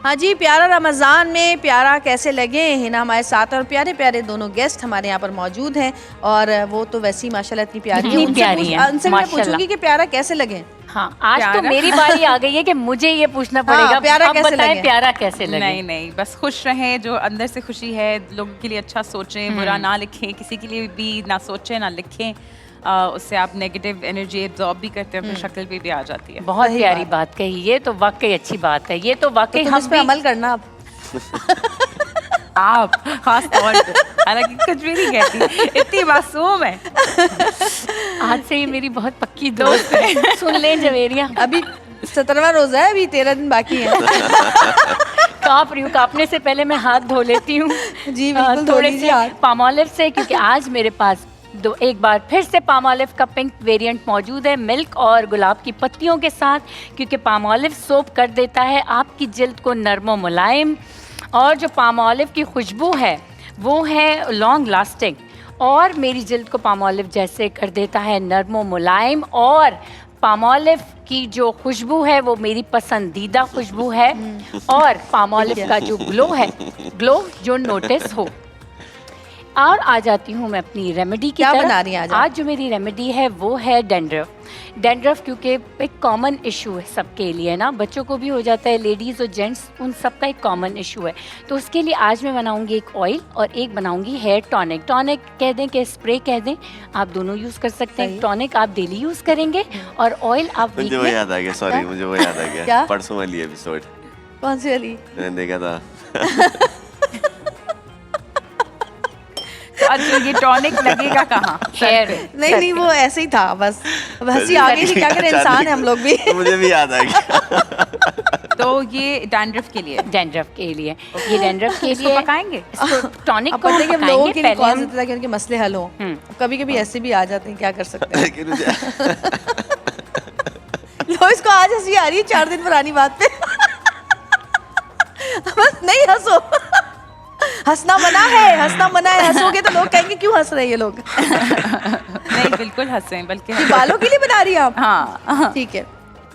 हाँ जी, प्यारा रमज़ान में प्यारा कैसे लगे हिना हमारे साथ, और प्यारे प्यारे दोनों गेस्ट हमारे यहाँ पर मौजूद हैं, और वो तो वैसे ही माशाल्लाह इतनी प्यारी है। उनसे मैं पूछूंगी कि प्यारा कैसे लगे। हाँ, आज तो मेरी बारी आ गई है कि मुझे ये पूछना पड़ेगा। हाँ, प्यारा कैसे लगे? प्यारा कैसे लगे? नहीं नहीं, बस खुश रहें, जो अंदर से खुशी है, लोगों के लिए अच्छा सोचें, बुरा ना लिखें, किसी के लिए भी ना सोचें ना लिखें। उससे आप नेगेटिव एनर्जी एब्जॉर्ब भी करते हैं, फिर शक्ल पे भी आ जाती है। बहुत प्यारी बात कही, ये तो वाकई अच्छी बात है। ये तो वाकई हम पे अमल करना आप खास तौर पे, हालांकि कुछ भी नहीं कहती, इतनी मासूम है। आज से ये मेरी बहुत पक्की दोस्त है। सुन लें जवेरिया, अभी 17वां रोजा है, अभी 13 दिन बाकी है। कांप रही हूँ, कांपने से पहले मैं हाथ धो लेती हूँ जी बिल्कुल, थोड़े से पामोलिव से, क्योंकि आज मेरे पास एक बार फिर से पामोलिव का पिंक वेरिएंट मौजूद है, मिल्क और गुलाब की पत्तियों के साथ, क्योंकि पामोलिव सोप कर देता है आपकी जिल्द को नर्म और मुलायम, और जो पामोलिव की खुशबू है वो है लॉन्ग लास्टिंग, और मेरी जिल्द को पामोलिव जैसे कर देता है नर्म और मुलायम। और पामोलिव की जो खुशबू है वो मेरी पसंदीदा खुशबू है, और पामोलिव का जो ग्लो है, ग्लो जो नोटिस हो। और आ जाती हूँ मैं अपनी रेमेडी की तरफ। बना रही हैं आज जो मेरी रेमेडी है वो है डैंड्रफ। डैंड्रफ क्योंकि एक कॉमन इशू है सबके लिए ना, बच्चों को भी हो जाता है, लेडीज़ और जेंट्स उन सबका एक कॉमन इशू है। तो उसके लिए आज मैं बनाऊंगी एक ऑयल और एक बनाऊंगी हेयर टॉनिक। टॉनिक कह दें कि स्प्रे कह दें, आप दोनों यूज़ कर सकते हैं। टॉनिक आप डेली यूज़ करेंगे और ऑयल आप मुझे वो याद आ गया, सॉरी मुझे वो याद आ गया, परसों वाली एपिसोड। कौन सी वाली? मैंने देखा था। अच्छा, ये टॉनिक लगेगा कहाँ? हेयर नहीं नहीं, वो ऐसे ही था, बस हंसी आ गई थी, क्या करें, इंसान है हम लोग भी। मुझे भी याद आ गया। तो ये डैंड्रफ के लिए, डैंड्रफ के लिए, ये डैंड्रफ के लिए पकाएंगे टॉनिक को पता है कि हम लोगों के लिए पहले कौन सा ताकि उनके मसले हल हो। कभी कभी ऐसे भी आ जाते हैं, क्या कर सकते हैं। लो, इसको आज हंसी आ रही है 4 दिन पुरानी बात पे। बस नहीं हंसो, हंसना मना है, हंसना मना है। हंसोगे तो लोग कहेंगे क्यों हंस रहे हैं ये लोग। नहीं बिल्कुल हंसें, बल्कि बालों के लिए बना रही है आप? हाँ ठीक है।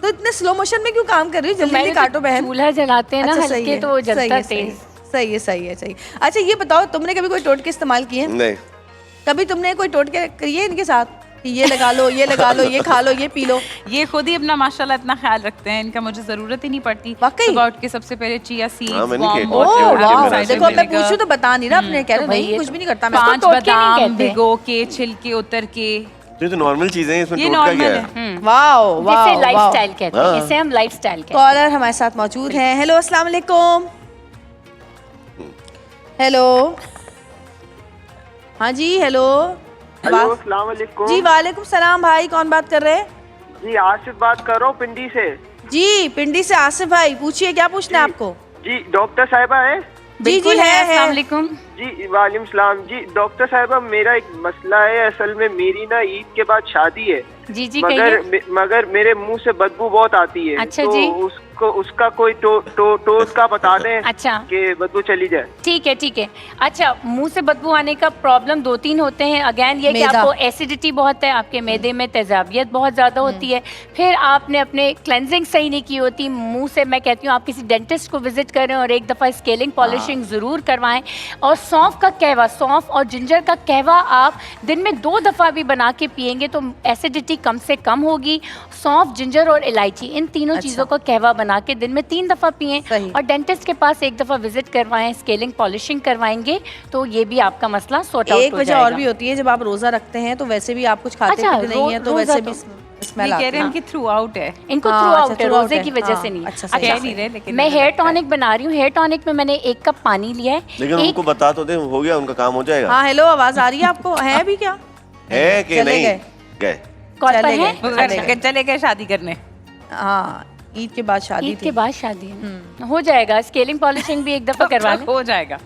तो इतने स्लो मोशन में क्यों काम कर रही हो? जल्दी जल्दी काटो बहन। चूल्हा जलाते हैं ना हल्के, तो जलता तेज। सही है सही है सही। अच्छा ये बताओ, तुमने कभी कोई टोटके इस्तेमाल किए? नहीं। कभी तुमने कोई टोटके किए इनके साथ? ये लगा लो, ये लगा लो, ये खा लो, ये पी लो? ये खुद ही अपना माशाल्लाह इतना ख्याल रखते हैं, इनका मुझे जरूरत ही नहीं पड़ती। वाकई? सुबह उठ के सबसे पहले चिया सीड्स, वार्म वाटर। देखो मैं पूछूं तो बता नहीं रहा, अपने कह रहे नहीं कुछ भी नहीं करता मैं। 5 बादाम भिगो के, छिलके उतर के, ये तो नॉर्मल चीजें हैं, इसमें ये टोटका क्या नॉर्मल है? वाओ वाओ, इसे लाइफस्टाइल कहते हैं, इसे हम लाइफस्टाइल कहते हैं। कॉलर हमारे साथ मौजूद हैं। हेलो अस्सलाम वालेकुम। हेलो, हाँ जी, हेलो। अस्सलाम वालेकुम। जी वालेकुम सलाम भाई, कौन बात कर रहे हैं? जी आसिफ बात कर रहा हूँ पिंडी से। जी पिंडी से आसिफ भाई, पूछिए क्या पूछना है आपको? जी डॉक्टर साहिबा है? जी जी है। अस्सलाम वालेकुम। जी वालेकुम सलाम। जी डॉक्टर साहिबा, मेरा एक मसला है, असल में मेरी ना ईद के बाद शादी है। जी जी, मगर मेरे मुंह से बदबू बहुत आती है। अच्छा तो जी, उसका कोई टोटका बता दें। अच्छा, कि बदबू चली जाए। ठीक है ठीक है। अच्छा, मुंह से बदबू आने का प्रॉब्लम 2-3 होते हैं। अगेन ये कि आपको एसिडिटी बहुत है, आपके मैदे में तेजाबियत बहुत ज़्यादा होती है, फिर आपने अपने क्लेंजिंग सही नहीं की होती मुंह से। मैं कहती हूँ आप किसी डेंटिस्ट को विजिट करें और एक दफ़ा स्केलिंग पॉलिशिंग ज़रूर करवाएं। और सौंफ का कहवा, सौंफ और जिंजर का कहवा आप दिन में 2 दफ़ा भी बना के पिएंगे तो एसिडिटी कम से कम होगी। सौंफ, जिंजर और इलायची, इन तीनों चीज़ों का कहवा बना के दिन में 3 दफ़ा पिएं, और डेंटिस्ट के पास 1 दफ़ा विजिट करवाएं, स्केलिंग पॉलिशिंग करवाएंगे तो ये भी आपका मसला सॉर्ट आउट हो जाएगा। एक वजह और भी होती है, जब आप रोजा रखते हैं तो वैसे भी आप कुछ खाते पीते नहीं है, तो वैसे भी स्मेल आती है। कह रहे हैं इनकी थ्रू आउट है, इनको थ्रू आउट है, रोजे की वजह से नहीं। अच्छा कह नहीं रहे, लेकिन मैं हेयर टॉनिक बना रही हूँ। हेयर टॉनिक में मैंने 1 कप पानी लिया है। लेकिन उनको बता तो दे, हो गया उनका काम, हो जाएगा। हाँ हेलो, आवाज आ रही है आपको? है भी क्या? है कि नहीं? गए कॉल पर है? चले गए शादी करने। हाँ, ईद के बाद शादी, ईद के बाद शादी है, हो जाएगा। स्केलिंग पॉलिशिंग भी 1 दफ़ा करवा लें, हो जाएगा।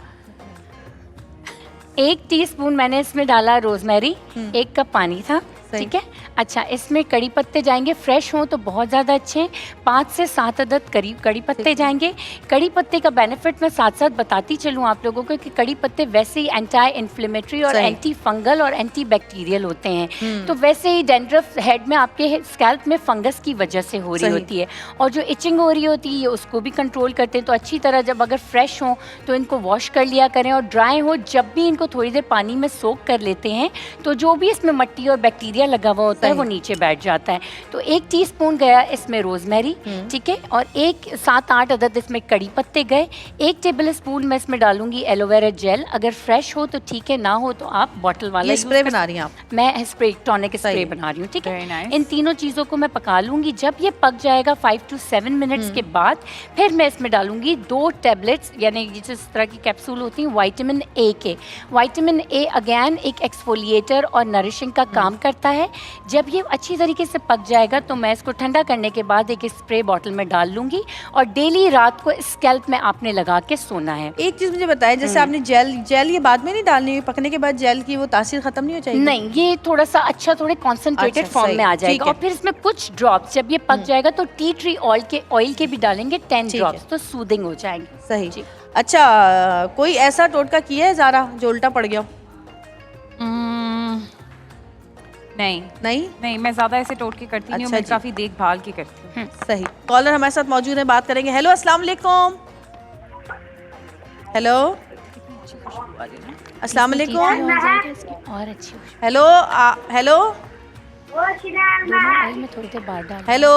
1 टीस्पून मैंने इसमें डाला रोजमेरी, 1 कप पानी था, ठीक है। अच्छा, इसमें कड़ी पत्ते जाएंगे, फ्रेश हों तो बहुत ज़्यादा अच्छे हैं। 5 से 7 अदद कड़ी पत्ते जाएंगे। कड़ी पत्ते का बेनिफिट मैं साथ साथ बताती चलूँ आप लोगों को कि कड़ी पत्ते वैसे ही एंटी इन्फ्लेमेटरी और एंटी फंगल और एंटी बैक्टीरियल होते हैं। तो वैसे ही डैंड्रफ हेड में आपके स्कैल्प में फंगस की वजह से हो रही होती है, और जो इचिंग हो रही होती है ये उसको भी कंट्रोल करते हैं। तो अच्छी तरह जब अगर फ्रेश हों तो इनको वॉश कर लिया करें, और ड्राई हो जब भी इनको थोड़ी देर पानी में सोक कर लेते हैं तो जो भी इसमें मट्टी और बैक्टीरिया लगा हुआ होता है वो नीचे बैठ जाता है। तो 1 टीस्पून गया इसमें रोजमेरी, ठीक है, और 7-8 अदद इसमें कड़ी पत्ते गए। 1 टेबल स्पून मैं इसमें डालूंगी एलोवेरा जेल, अगर फ्रेश हो तो ठीक है, ना हो तो आप बॉटल वाला स्प्रे बना रही हैं आप? मैं स्प्रे टॉनिक स्प्रे बना रही हूँ, ठीक है। इन तीनों चीज़ों को मैं पका लूंगी। जब ये पक जाएगा 5 to 7 मिनट्स के बाद फिर मैं इसमें डालूंगी 2 टैबलेट्स, यानी जिस तरह की कैप्सूल होती हैं विटामिन ए के। विटामिन ए अगेन एक एक्सफोलिएटर और नरिशिंग का काम करता है। जब ये अच्छी तरीके से पक जाएगा तो मैं इसको ठंडा करने के बाद एक स्प्रे बॉटल में डाल लूंगी, और डेली रात को स्कैल्प में आपने लगा के सोना है। एक चीज मुझे बताएं, जैसे आपने जेल ये बाद में नहीं डालनी, पकने के बाद जेल की वो तासीर खत्म नहीं हो जाएगी? नहीं, ये थोड़ा सा अच्छा थोड़े कॉन्सेंट्रेटेड फॉर्म में आ जाएगा। और फिर इसमें कुछ ड्रॉप्स जब ये पक जाएगा तो टी ट्री ऑयल के भी डालेंगे 10 ड्रॉप्स, तो सूदिंग हो जाएंगे। सही जी। अच्छा, कोई ऐसा टोटका किया है ज़ारा जो उल्टा पड़ गया? नहीं, मैं ज्यादा ऐसे टोटके करती नहीं हूँ, मैं काफी देखभाल की करती हूँ। सही। कॉलर हमारे साथ मौजूद है, बात करेंगे। हेलो, अस्सलाम वालेकुम। हेलो, अस्सलाम वालेकुम। और अच्छी हेलो, हेलो, में थोड़ी देर बाद डाल। हेलो,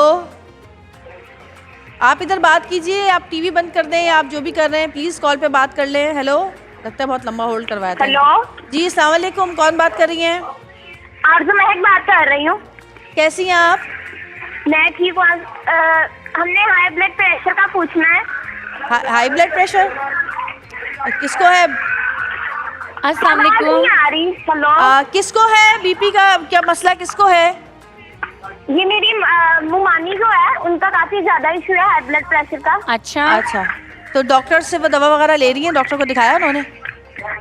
आप इधर बात कीजिए, आप टीवी बंद कर दें, आप जो भी कर रहे हैं प्लीज कॉल पे बात कर लें। हेलो, लगता है बहुत लंबा होल्ड करवाया था। हेलो जी, अस्सलाम वालेकुम, कौन बात कर रही हैं? आरज़ू महक बात कर रही हूँ। कैसी हैं आप? मैं ठीक हूँ। हमने हाई ब्लड प्रेशर का पूछना है। हाई ब्लड प्रेशर किसको है? अस्सलाम आवाज़ वालेकुम। नहीं आ रही। हेलो, किसको है? बीपी का क्या मसला किसको है? ये मेरी मुमानी जो है उनका काफी ज्यादा इशू है हाई ब्लड प्रेशर का। अच्छा, तो डॉक्टर से वो दवा वगैरह ले रही हैं? डॉक्टर को दिखाया उन्होंने?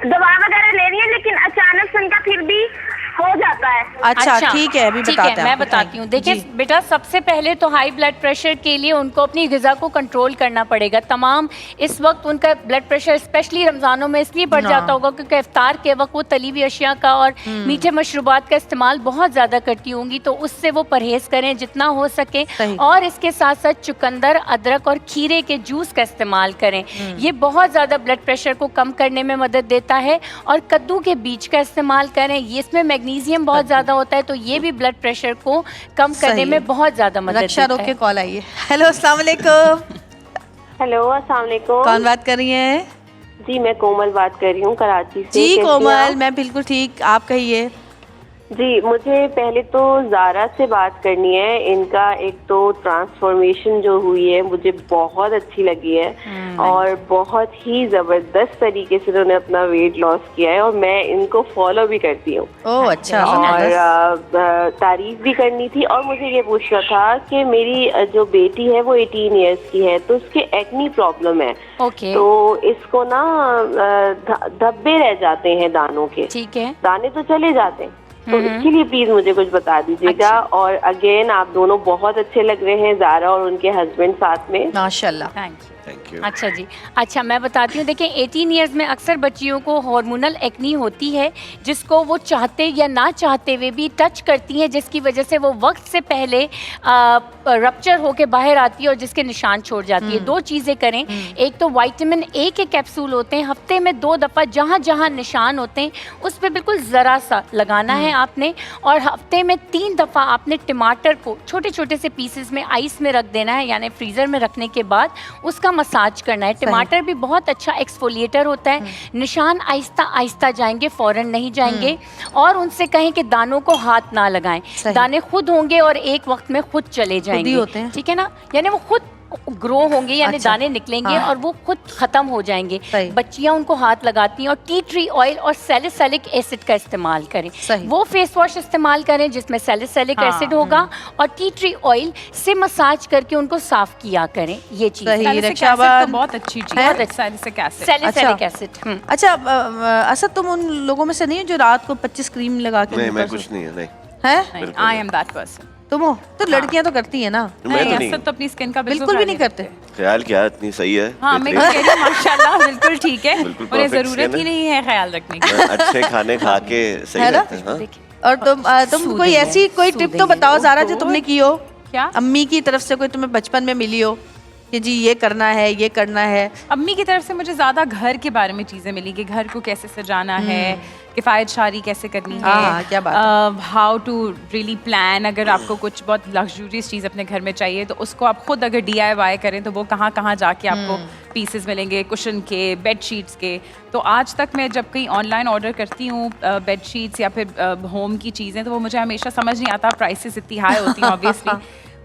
दवा वगैरह ले रही है, लेकिन अचानक से उनका फिर भी हो जाता है। अच्छा, ठीक है, अभी बताते हैं। मैं बताती हूँ। देखिए बेटा, सबसे पहले तो हाई ब्लड प्रेशर के लिए उनको अपनी ग़िज़ा को कंट्रोल करना पड़ेगा। तमाम इस वक्त उनका ब्लड प्रेशर स्पेशली रमज़ानों में इसलिए बढ़ जाता होगा क्योंकि इफ्तार के वक्त वो तली हुई अशिया का और मीठे मशरूबात का इस्तेमाल बहुत ज़्यादा करती होंगी, तो उससे वो परहेज़ करें जितना हो सके। और इसके साथ साथ चुकंदर, अदरक और खीरे के जूस का इस्तेमाल करें। ये बहुत ज़्यादा ब्लड प्रेशर को कम करने में मदद देता है। और कद्दू के बीज का इस्तेमाल करें, ये इसमें मैग्नीशियम बहुत ज़्यादा होता है, तो ये भी ब्लड प्रेशर को कम करने में बहुत ज़्यादा मदद देता है। रोक के कॉल आई है। हेलो, अस्सलाम वालेकुम। हेलो, अस्सलाम वालेकुम। कौन बात कर रही हैं? जी, मैं कोमल बात कर रही हूँ कराची से। जी कोमल, मैं बिल्कुल ठीक, आप कहिए। जी, मुझे पहले तो ज़ारा से बात करनी है। इनका एक तो ट्रांसफॉर्मेशन जो हुई है मुझे बहुत अच्छी लगी है, और बहुत ही ज़बरदस्त तरीके से उन्होंने अपना वेट लॉस किया है, और मैं इनको फॉलो भी करती हूँ। ओह अच्छा। और तारीफ भी करनी थी। और मुझे ये पूछना था कि मेरी जो बेटी है वो 18 इयर्स की है, तो उसके एक्नी प्रॉब्लम है। तो इसको ना धब्बे रह जाते हैं दानों के। ठीक है, दाने तो चले जाते हैं, तो इसके लिए प्लीज मुझे कुछ बता दीजिएगा। और अगेन आप दोनों बहुत अच्छे लग रहे हैं, ज़ारा और उनके हस्बैंड साथ में। माशाल्लाह। Thank you. अच्छा जी, अच्छा मैं बताती हूँ। देखिए 18 इयर्स में अक्सर बच्चियों को हार्मोनल एक्नी होती है, जिसको वो चाहते या ना चाहते हुए भी टच करती हैं, जिसकी वजह से वो वक्त से पहले रप्चर होके बाहर आती है और जिसके निशान छोड़ जाती है। 2 चीज़ें करें। एक तो विटामिन ए के कैप्सूल होते हैं, हफ्ते में 2 दफ़ा जहाँ जहाँ निशान होते हैं उस पर बिल्कुल ज़रा सा लगाना है आपने। और हफ्ते में 3 दफ़ा आपने टमाटर को छोटे छोटे से पीसेस में आइस में रख देना है, यानी फ्रीज़र में रखने के बाद उसका मसाज करना है। टमाटर भी बहुत अच्छा एक्सफोलिएटर होता है। निशान आहिस्ता आहिस्ता जाएंगे, फौरन नहीं जाएंगे। और उनसे कहें कि दानों को हाथ ना लगाएं, दाने खुद होंगे और एक वक्त में खुद चले जाएंगे। ठीक है ना, यानी वो खुद ग्रो होंगे, यानी दाने निकलेंगे और वो खुद खत्म हो जाएंगे। बच्चियां उनको हाथ लगाती हैं। और टी ट्री ऑयल और सैलिसिलिक एसिड का इस्तेमाल करें। वो फेस वॉश इस्तेमाल करें जिसमें सैलिसिलिक एसिड होगा, और टी ट्री ऑयल से मसाज करके उनको साफ किया करें। ये चीज बहुत अच्छी चीज है, सैलिसिलिक एसिड। अच्छा असद, तुम उन लोगों में से नहीं हो जो रात को 25 क्रीम लगा के? नहीं, मैं कुछ नहीं है। नहीं है? I am that person. तुम हो तो लड़कियां तो करती है ना। मैं तो नहीं, असद तो अपनी स्किन का बिल्कुल भी नहीं करते। ख्याल क्या इतनी सही है। हाँ मैं कह रही हूँ माशाल्लाह बिल्कुल ठीक है, बिल्कुल उन्हें perfect जरूरत skin ही है। नहीं है ख्याल रखने की। अच्छे खाने खा के सही है ना? रहते हैं। हाँ? और तुम कोई ऐसी कोई टिप तो बताओ ज़ारा जो तुमने की हो, क्या अम्मी की तरफ से कोई तुम्हें बचपन में मिली हो कि जी ये करना है, ये करना है। अम्मी की तरफ से मुझे ज्यादा घर के बारे में चीजें मिली कि घर को कैसे सजाना है, किफायत शारी कैसे करनी है, हाँ, क्या बात है। How to really plan. अगर आपको कुछ बहुत लग्जूरियस चीज़ अपने घर में चाहिए तो उसको आप खुद अगर DIY करें तो वो कहाँ कहाँ जाके आपको पीसेस मिलेंगे, कुशन के, बेड शीट्स के। तो आज तक मैं जब कहीं ऑनलाइन ऑर्डर करती हूँ बेड शीट्स या फिर होम की चीज़ें, तो वो मुझे हमेशा समझ नहीं आता, प्राइसेस इतनी हाई होती हैं ऑब्वियसली,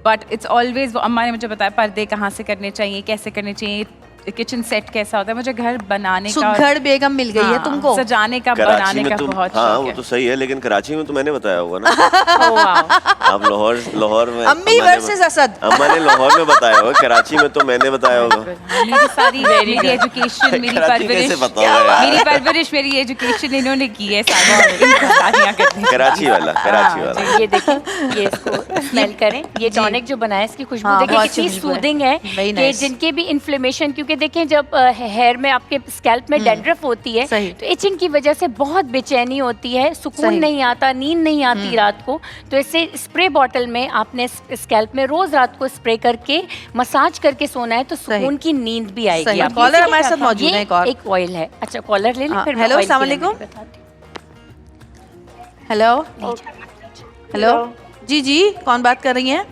बट इट्स ऑलवेज, अम्मा ने मुझे बताया पर्दे कहाँ से करने चाहिए, कैसे करने चाहिए, किचन सेट कैसा होता है। मुझे घर बनाने का, सुघड़ बेगम मिल गई है तुमको, सजाने का, कराची बनाने में का तुम, बहुत हाँ शौक वो है। तो सही है, लेकिन कराची में तो मैंने बताया होगा ना। आप लाहौर में अम्मी वर्सेस असद। अम्मा ने लाहौर में बताया होगा, कराची में तो मैंने बताया होगा। मेरी सारी मेरी एजुकेशन, मेरी कराची कैसे परवरिश, पता होगा यार? मेरी परवरिश, मेरी एजुकेशन इन्होंने की है सारी। कराची वाला, कराची वाला। ये देखें, ये इसको स्मेल करें, ये टॉनिक जो बनाया इसकी खुशबू हाँ, देखिए बहुत कितनी खुशबू है। सूदिंग है Very कि nice। जिनके भी इन्फ्लेमेशन, क्योंकि देखें जब हेयर में आपके स्कैल्प में डैंड्रफ होती है सही। तो इचिंग की वजह से बहुत बेचैनी होती है, सुकून सही। नहीं आता, नींद नहीं आती रात को। तो इसे स्प्रे बॉटल में आपने स्कैल्प में रोज रात को स्प्रे करके मसाज करके सोना है तो सुकून की नींद भी आएगी सही। आपको। कॉलर हमारे साथ मौजूद ये है एक और। एक ऑयल है। अच्छा कॉलर ले लें हाँ, फिर। हेलो, अस्सलाम वालेकुम। हेलो हेलो, जी जी, कौन बात कर रही हैं?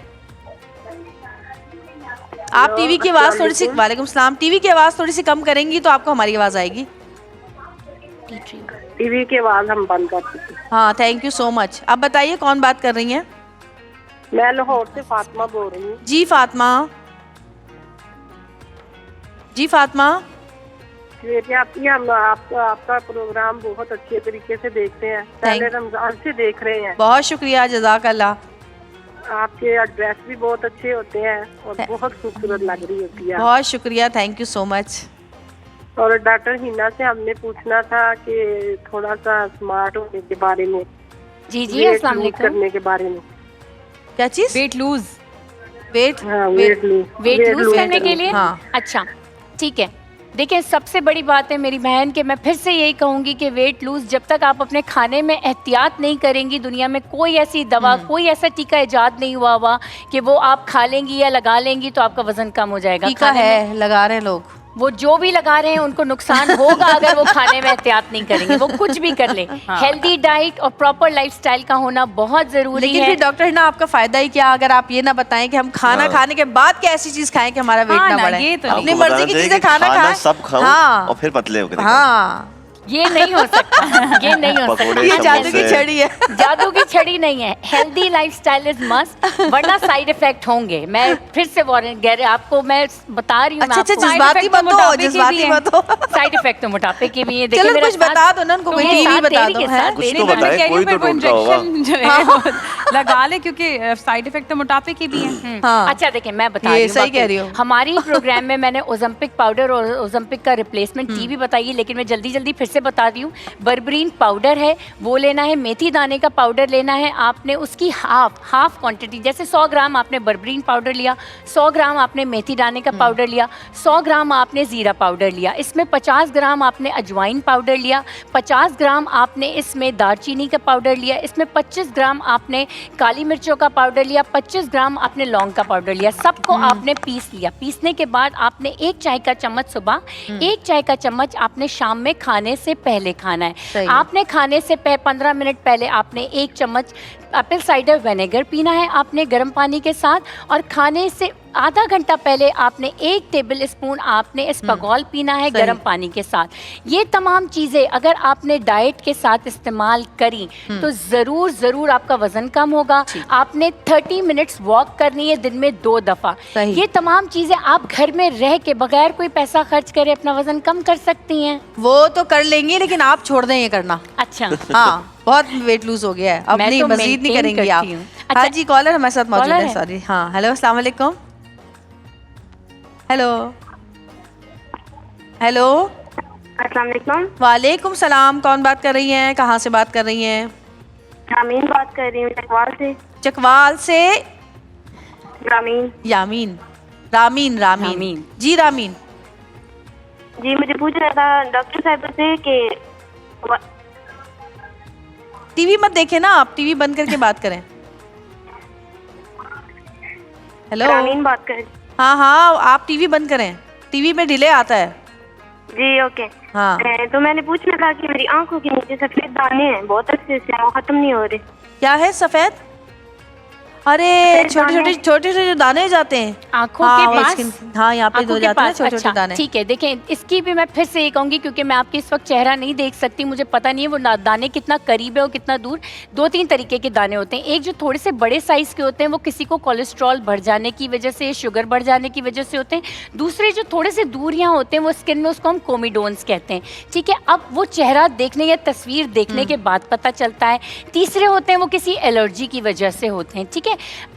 आप टीवी की आवाज़ थोड़ी सी, वालेकुम सलाम, टीवी की आवाज़ थोड़ी सी कम करेंगी तो आपको हमारी आवाज़ आएगी। टीवी के आवाज हम बंद कर देते। हाँ, थैंक यू सो मच। आप बताइए कौन बात कर रही हैं? मैं लाहौर से फातिमा बोल रही हूँ। जी फातिमा, जी फातिमा। हम आपका प्रोग्राम बहुत अच्छे तरीके से देखते हैं, पहले रमजान से देख रहे हैं। बहुत शुक्रिया, जज़ाकल्लाह। आपके ड्रेस भी बहुत अच्छे होते हैं और बहुत खूबसूरत लग रही होती है। बहुत शुक्रिया, थैंक यू सो मच। और डॉक्टर हिना से हमने पूछना था कि थोड़ा सा स्मार्ट होने के बारे में, जी जी, अस्सलाम वालेकुम। करने के बारे में। क्या चीज़? Weight lose, weight weight lose करने के लिए। हाँ। अच्छा ठीक है, देखिए सबसे बड़ी बात है मेरी बहन कि मैं फिर से यही कहूँगी कि वेट लूज जब तक आप अपने खाने में एहतियात नहीं करेंगी, दुनिया में कोई ऐसी दवा, कोई ऐसा टीका इजाद नहीं हुआ हुआ कि वो आप खा लेंगी या लगा लेंगी तो आपका वजन कम हो जाएगा। टीका है, लगा रहे हैं लोग, वो जो भी लगा रहे हैं उनको नुकसान होगा अगर वो खाने में एहतियात नहीं करेंगे, वो कुछ भी कर ले। हेल्दी डाइट और प्रॉपर लाइफस्टाइल का होना बहुत जरूरी है। लेकिन फिर डॉक्टर हिना आपका फायदा ही क्या अगर आप ये ना बताएं कि हम खाना खाने के बाद क्या ऐसी चीज खाएं कि हमारा वेट ना बढ़े। ये तो अपनी मर्जी की चीजें खाना खाएं, सब खाओ हाँ। और फिर पतले होकर दिखाओ। हाँ, ये नहीं हो सकता, ये नहीं हो सकता। पकौड़े, ये जादू की समोसे। छड़ी है। जादू की छड़ी नहीं है, हेल्दी लाइफस्टाइल इज मस्ट, वरना साइड इफेक्ट होंगे। मैं फिर से वारंट कह रहे आपको मैं बता रही हूँ। अच्छा अच्छा, जज्बाती मत हो, जज्बाती मत हो। साइड इफेक्ट तो मोटापे के भी है। चलो कुछ बता दो ना उनको, कोई टीवी बता दो। कुछ तो बताए, कोई तो टूटता होगा। इंजेक्शन जो है वो लगा ले, क्योंकि साइड इफेक्ट तो मोटापे के भी हैं। हाँ। अच्छा देखिए मैं बता ये रही हूँ, सही कह रही हो। हमारी प्रोग्राम में मैंने ओजम्पिक पाउडर और ओजम्पिक का रिप्लेसमेंट टी भी बताई, लेकिन मैं जल्दी जल्दी फिर से बता दी हूँ। बर्बरीन पाउडर है वो लेना है, मेथी दाने का पाउडर लेना है आपने, उसकी हाफ क्वांटिटी, जैसे 100 ग्राम आपने बर्बरीन पाउडर लिया, 100 ग्राम आपने मेथी दाने का पाउडर लिया, 100 ग्राम आपने ज़ीरा पाउडर लिया, इसमें 50 ग्राम आपने अजवाइन पाउडर लिया, 50 ग्राम आपने इसमें दालचीनी का पाउडर लिया, इसमें 25 ग्राम आपने काली मिर्चों का पाउडर लिया, 25 ग्राम आपने लौंग का पाउडर लिया। सबको आपने पीस लिया। पीसने के बाद आपने 1 चाय का चम्मच सुबह, 1 चाय का चम्मच आपने शाम में खाने से पहले खाना है। आपने खाने से 15 मिनट पहले आपने 1 चम्मच एप्पल साइडर विनेगर पीना है आपने गर्म पानी के साथ, और खाने से आधा घंटा पहले आपने 1 टेबल स्पून आपने एस्पागोल पीना है गर्म पानी के साथ। ये तमाम चीज़ें अगर आपने डाइट के साथ इस्तेमाल करी तो ज़रूर ज़रूर आपका वज़न कम होगा। आपने 30 मिनट्स वॉक करनी है दिन में 2 दफ़ा। ये तमाम चीज़ें आप घर में रह के बगैर कोई पैसा खर्च करे अपना वज़न कम कर सकती हैं। वो तो कर लेंगी, लेकिन आप छोड़ दें ये करना। अच्छा हाँ, बहुत वेट लूज हो गया है, अब नहीं, मजीद नहीं करेंगी आप। हाँ जी, कॉलर हमारे साथ मौजूद है। सॉरी, हाँ, हेलो, अस्सलाम वालेकुम। हेलो हेलो, अस्सलाम वालेकुम। वालेकुम सलाम, कौन बात कर रही हैं, कहाँ से बात कर रही हैं? आमीन बात बात कर रही हूँ चकवाल से। चकवाल से रामीन। यामीन, रामीन, रामीन जी, रामीन जी मुझे पूछना था डॉक्टर साहब से कि टीवी मत देखे ना आप, टीवी बंद करके बात करें। हेलो, रामीन बात कर। हाँ हाँ, आप टीवी बंद करें, टीवी में डिले आता है। जी ओके। हाँ तो मैंने पूछना था कि मेरी आंखों के नीचे सफेद दाने हैं, बहुत अच्छे से, वो खत्म नहीं हो रहे। क्या है सफेद? अरे छोटे छोटे जो दाने जाते हैं आंखों के पास। हाँ, यहाँ पे दो जाते हैं छोटे छोटे दाने। ठीक है, देखें इसकी भी मैं फिर से ये कहूंगी क्योंकि मैं आपके इस वक्त चेहरा नहीं देख सकती, मुझे पता नहीं है वो दाने कितना करीब है और कितना दूर। 2-3 तरीके के दाने होते हैं। एक जो थोड़े से बड़े साइज के होते हैं वो किसी को कोलेस्ट्रॉल बढ़ जाने की वजह से, शुगर बढ़ जाने की वजह से होते हैं। दूसरे जो थोड़े से दूर यहाँ होते हैं वो स्किन में, उसको हम कोमिडोन्स कहते हैं। ठीक है, अब वो चेहरा देखने या तस्वीर देखने के बाद पता चलता है। तीसरे होते हैं वो किसी एलर्जी की वजह से होते हैं। ठीक है,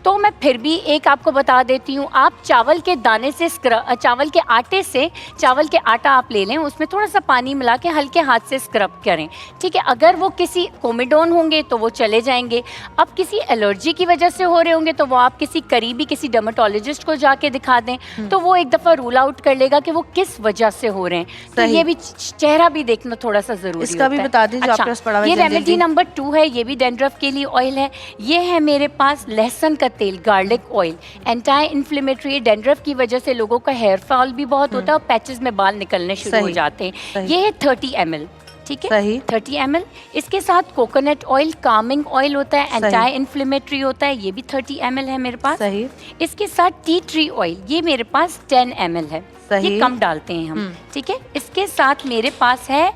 तो मैं फिर भी एक आपको बता देती हूँ, आप चावल के दाने से चावल के आटे से, चावल के आटा आप ले लें, उसमें थोड़ा सा पानी मिला के हल्के हाथ से स्क्रब करें। ठीक है, अगर वो किसी कोमिडोन होंगे तो वो चले जाएंगे। अब किसी एलर्जी की वजह से हो रहे होंगे तो वो आप किसी करीबी किसी डर्मेटोलॉजिस्ट को जाके दिखा दें, तो वो एक दफ़ा रूल आउट कर लेगा कि वो किस वजह से हो रहे हैं। तो ये भी चेहरा भी देखना थोड़ा सा ज़रूरी है। इसका भी बता दीजिए। अच्छा, ये रेमेडी नंबर 2 है, ये भी डैंड्रफ के लिए ऑयल है। ये है मेरे पास लहसुन का तेल, garlic oil, anti inflammatory. Dandruff की वजह से लोगों का हेयर फॉल भी बहुत होता है और पैचेस में बाल निकलने शुरू हो जाते हैं। ये है 30 ml। ठीक है, 30 ml। इसके साथ कोकोनट ऑयल कामिंग ऑयल होता है, एंटी इन्फ्लेमेटरी होता है, ये भी 30 ml है मेरे पास। सही। इसके साथ टी ट्री ऑयल, ये मेरे पास 10 ml है, ये कम डालते हैं हम। ठीक है, इसके साथ मेरे पास है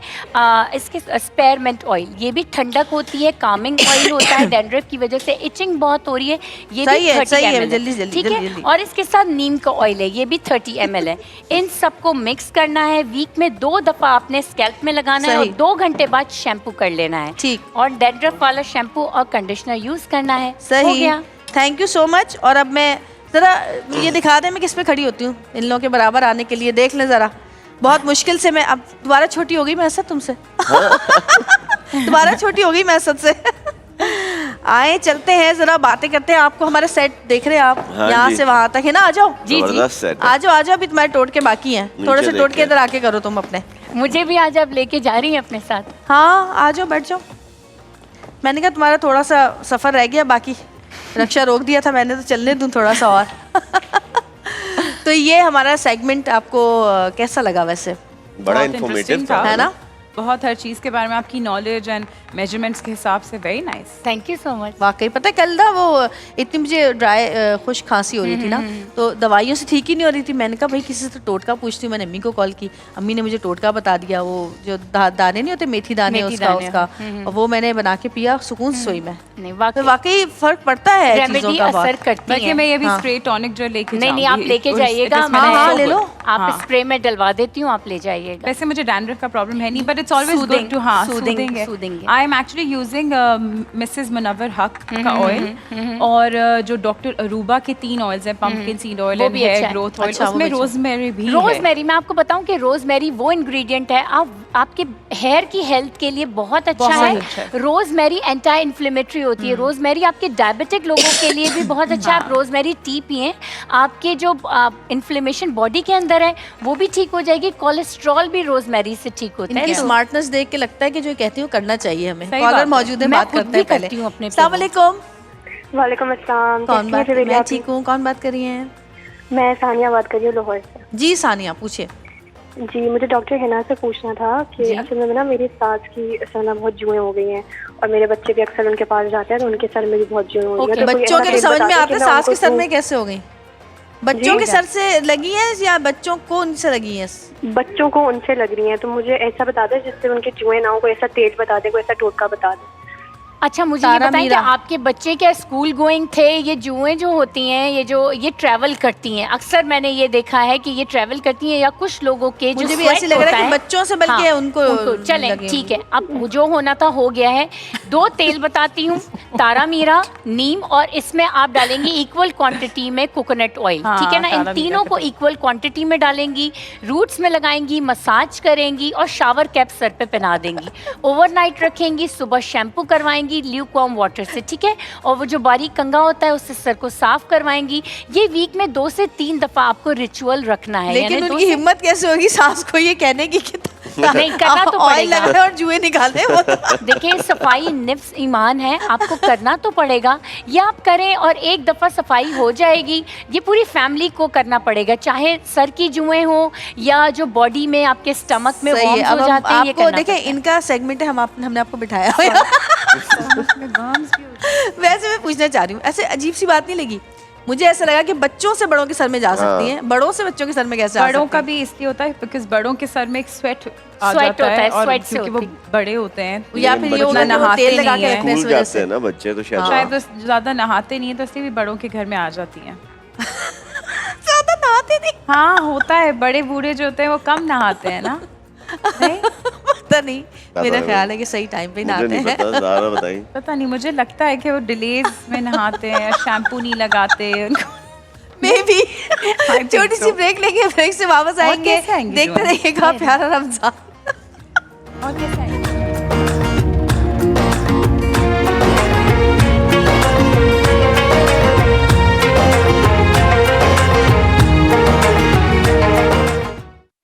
इसके स्पेयरमेंट ऑयल, ये भी ठंडक होती है, कामिंग ऑयल होता है। डैंड्रफ की वजह से इचिंग बहुत हो रही है, ये भी 30 ml है। ठीक है, और इसके साथ नीम का ऑयल है, ये भी 30 ml है। इन सबको मिक्स करना है, वीक में 2 दफ़ा आपने स्कैल्प में लगाना है और 2 घंटे बाद शैम्पू कर लेना है। ठीक। और डैंड्रफ वाला शैम्पू और कंडीशनर यूज करना है। सही, हो गया। Thank you so much. और अब मैं जरा ये दिखा दें मैं किस पे खड़ी होती हूँ इन लोगों के बराबर आने के लिए। देख लें जरा, बहुत मुश्किल से मैं, अब दोबारा छोटी हो गई मैं असद तुमसे दोबारा छोटी हो गई मैं असद से आए चलते हैं, जरा बातें करते हैं। आपको हमारे सेट देख रहे हैं आप, यहाँ से वहाँ तक है ना? आ जाओ जी जी, आ जाओ अभी तुम्हारे टोटके बाकी हैं, थोड़े से टोटके इधर आके करो तुम अपने। मुझे भी आज आप लेके जा रही हैं अपने साथ? हाँ आ जाओ, बैठ जाओ। मैंने कहा तुम्हारा थोड़ा सा सफ़र रह गया, बाकी रक्षा रोक दिया था मैंने, तो चलने दूं थोड़ा सा और तो ये हमारा सेगमेंट आपको कैसा लगा? वैसे बड़ा इन्फॉर्मेटिव था, है ना? बहुत हर चीज़ के बारे में आपकी नॉलेज एंड मेजरमेंट्स के हिसाब से very nice. Thank you so much. वाकई पता है कल ना वो इतनी मुझे ड्राई खुश खांसी हो रही थी ना, तो दवाइयों से ठीक ही नहीं हो रही थी। मैंने कहा भाई किसी से टोटका पूछती हूँ। मैंने अम्मी को कॉल की, अम्मी ने मुझे टोटका बता दिया, वो जो दाने नहीं होते मेथी दाने, उसका और वो मैंने बना के पिया, सुकून से सोई मैं। वाकई फर्क पड़ता है चीज़ों का, असर करती है। मैं ये भी स्प्रे टॉनिक जो लेके नहीं आप लेके जाइएगा, हाँ ले लो, आप स्प्रे में डलवा देती हूँ, आप ले जाइएगा। वैसे मुझे डैंड्रफ का प्रॉब्लम है नहीं, but it's always good to soothing. I am actually using Mrs Munawwar Haq का ऑयल, और जो डॉक्टर अरूबा के 3 ऑयल्स हैं, pumpkin seed oil and hair growth oil, उसमें रोजमेरी भी है। रोजमेरी, मैं आपको बताऊं कि रोजमेरी वो इंग्रेडिएंट है आपके हेयर की हेल्थ के लिए बहुत अच्छा है। रोजमेरी एंटी इन्फ्लेमेटरी होती है। रोजमेरी आपके डायबिटिक लोगों के लिए भी बहुत अच्छा है। आप रोजमेरी टी पिएं, आपके जो इन्फ्लेमेशन बॉडी के अंदर है वो भी ठीक हो जाएगी। कोलेस्ट्रॉल भी रोजमेरी से ठीक होता है। स्मार्टनेस देख के लगता है कि जो कहती हूँ करना चाहिए हमें। कॉलर मौजूद है, बात करते हैं पहले। अस्सलाम वालेकुम। वालेकुम अस्सलाम। कौन बात? मैं ठीक हूँ, कौन बात कर रही हैं? मैं सानिया बात कर रही हूँ लाहौर से। जी सानिया पूछिए। जी मुझे डॉक्टर हिना से पूछना था कि असल में ना मेरी सास की असल में बहुत जुएं हो गई हैं और मेरे बच्चे भी अक्सर उनके पास जाते हैं तो उनके सर में भी बहुत जुएं हो गई हैं। बच्चों के समझ में आता है सास के सर में कैसे हो गई? बच्चों के सर से लगी हैं या बच्चों को उनसे लगी हैं? बच्चों को उनसे लग रही हैं, तो मुझे ऐसा बता दें जिससे उनके जुएं ना हो, कोई ऐसा तेल बता दें, कोई ऐसा टोटका बता दें। अच्छा मुझे ये बताएं कि आपके बच्चे क्या स्कूल गोइंग थे? ये जुएं जो होती हैं ये ट्रैवल करती हैं अक्सर, मैंने ये देखा है कि ये ट्रैवल करती हैं, या कुछ लोगों के जो मुझे भी ऐसे लग रहा है कि बच्चों से बल्कि हाँ, उनको चलें ठीक है। अब जो होना था हो गया है। 2 तेल बताती हूँ, तारा मीरा, नीम, और इसमें आप डालेंगी इक्वल क्वांटिटी में कोकोनट ऑयल। ठीक है ना? इन तीनों को इक्वल क्वांटिटी में डालेंगी, रूट्स में लगाएंगी, मसाज करेंगी और शावर कैप सर पे पहना देंगी। ओवरनाइट रखेंगी, सुबह शैम्पू करवाएंगी, करेंगी ल्यूक वार्म वाटर से, ठीक है, और वो जो बारीक कंघा होता है उससे सर को साफ करवाएंगी। ये वीक में 2 से 3 दफा आपको रिचुअल रखना है। लेकिन उनकी हिम्मत कैसे होगी सास को ये कहने की कि नहीं, करना तो ऑयल पड़ेगा। लगाए और जुए निकाले वो तो। देखिए, सफाई निफ्स ईमान है, आपको करना तो पड़ेगा। ये आप करें और एक दफ़ा सफाई हो जाएगी। ये पूरी फैमिली को करना पड़ेगा, चाहे सर की जुएं हो या जो बॉडी में आपके स्टमक में सही है। वॉर्म्स अब हो जाते हैं, ये आपको करना देखिए पड़ता है। इनका सेगमेंट है, हमने आपको बिठाया हुआ है। वैसे मैं पूछना चाह रही हूँ, ऐसे अजीब सी बात नहीं लगी? मुझे ऐसा लगा कि बच्चों से बड़ों के सर में जा सकती हैं, बड़ों से बच्चों के सर में कैसे आ बड़ों सकती का हैं? भी इसलिए होता है बिकॉज बड़ों के सर में एक स्वेट आ Sweat जाता होता है, और sweat से क्योंकि वो होती बड़े होते हैं या फिर ये होगा कि वो नहाते तेल लगा नहीं के हैं। रखने इस स्कूल वजह जाते से। हैं ना बच्चे तो शायद शायद वो ज्यादा नहाते नहीं है तो इसलिए भी बड़ों के घर में आ जाती हैं। ज्यादा नहाते नहीं, हाँ होता है, बड़े बूढ़े जो होते हैं वो कम नहाते हैं ना। नहीं? पता नहीं, मेरा नहीं। ख्याल है कि सही टाइम पे मुझे नहाते नहीं हैं। पता, ज़ारा बताइए। पता नहीं, मुझे लगता है कि वो डिलेज में नहाते हैं, शैम्पू नहीं लगाते उनको। मे भी। think छोटी सी so. ब्रेक लेंगे, ब्रेक से वापस आएंगे। कैसे आएंगे देखते जो है? रहिएगा प्यारा रमजान। और कैसे